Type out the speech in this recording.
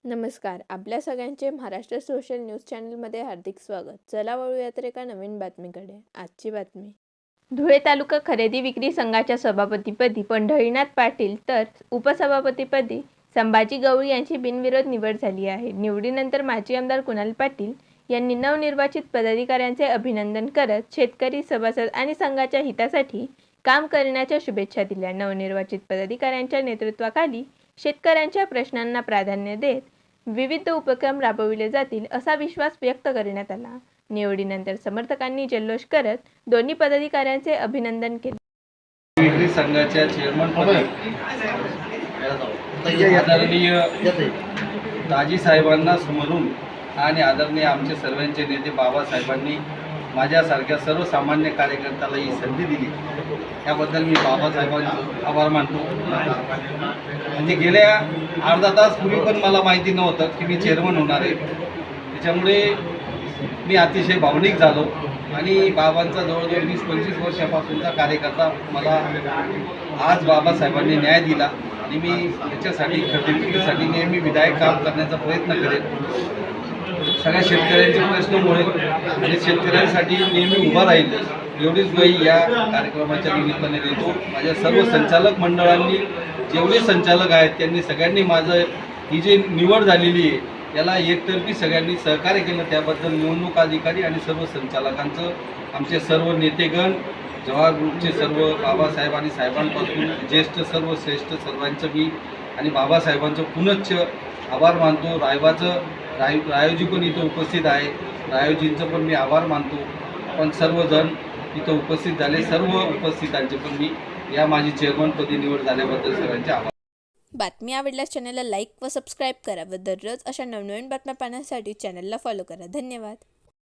नमस्कार. आपल्या सगळ्यांचे महाराष्ट्र सोशल न्यूज चॅनलमध्ये हार्दिक स्वागत. चला वळूयात एका नवीन बातमीकडे. आजची बातमी. धुळे तालुका खरेदी विक्री संघाच्या सभापतीपदी पंढरीनाथ पाटील तर उपसभापतीपदी संभाजी गवळी यांची बिनविरोध निवड झाली आहे. निवडीनंतर माजी आमदार कुणाल पाटील यांनी नवनिर्वाचित पदाधिकाऱ्यांचे अभिनंदन करत शेतकरी, सभासद आणि संघाच्या हितासाठी काम करण्याच्या शुभेच्छा दिल्या. नवनिर्वाचित पदाधिकाऱ्यांच्या नेतृत्वाखाली शेतकऱ्यांच्या प्रश्नांना प्राधान्य देत विविध उपक्रम राबविले जातील असा विश्वास व्यक्त करण्यात आला. निवडीनंतर समर्थकांनी जल्लोष करत दोन्ही पदाधिकाऱ्यांचे अभिनंदन केले. विक्री संघाच्या चेअरमन पदी आदरणीय ताजी साहेबांना समरून आणि आदरणीय आमचे सर्वांचे नेते बाबासाहेबांनी माझ्यासारख्या सर्वसामान्य कार्यकर्त्याला ही संधी दिली, त्याबद्दल मी बाबासाहेबांचे आभार मानतो. म्हणजे गेल्या अर्धा तास पूर्वी पण मला माहिती नव्हतं की मी चेअरमन होणार आहे. त्याच्यामुळे मी अतिशय भावनिक झालो आणि बाबांचा जवळजवळ 20-25 वर्षापासूनचा कार्यकर्ता मला आज बाबासाहेबांनी न्याय दिला आणि मी त्याच्यासाठी खरेदीसाठी नेहमी विधायक काम करण्याचा प्रयत्न करेन. सगळ्या शेतकऱ्यांचे प्रश्न मिळेल आणि शेतकऱ्यांसाठी नेहमी उभा राहील एवढीच ग्वाही या कार्यक्रमाच्या निमित्ताने देतो. माझ्या सर्व संचालक मंडळांनी, जेवढे संचालक आहेत त्यांनी सगळ्यांनी माझं ही जी निवड झालेली आहे याला एकतर्फी सगळ्यांनी सहकार्य केलं, त्याबद्दल निवडणूक अधिकारी आणि सर्व संचालकांचं, आमचे सर्व नेतेगण, जवाहर ग्रुपचे सर्व बाबासाहेब आणि साहेबांपासून ज्येष्ठ सर्व श्रेष्ठ सर्वांचं मी आणि बाबासाहेबांचं पुनश्च आभार मानतो. रायोजी पण इथं उपस्थित आहे, रायोजींचं पण मी आभार मानतो. आपण सर्वजण इथं उपस्थित झाले, सर्व उपस्थितांचे पण मी या माझी चेअरमनपदी निवड झाल्याबद्दल सर्वांचे आभार. बातमी आवडल्यास चॅनलला लाईक व सबस्क्राईब करा व दररोज अशा नवनवीन बातम्या पाहण्यासाठी चॅनलला फॉलो करा. धन्यवाद.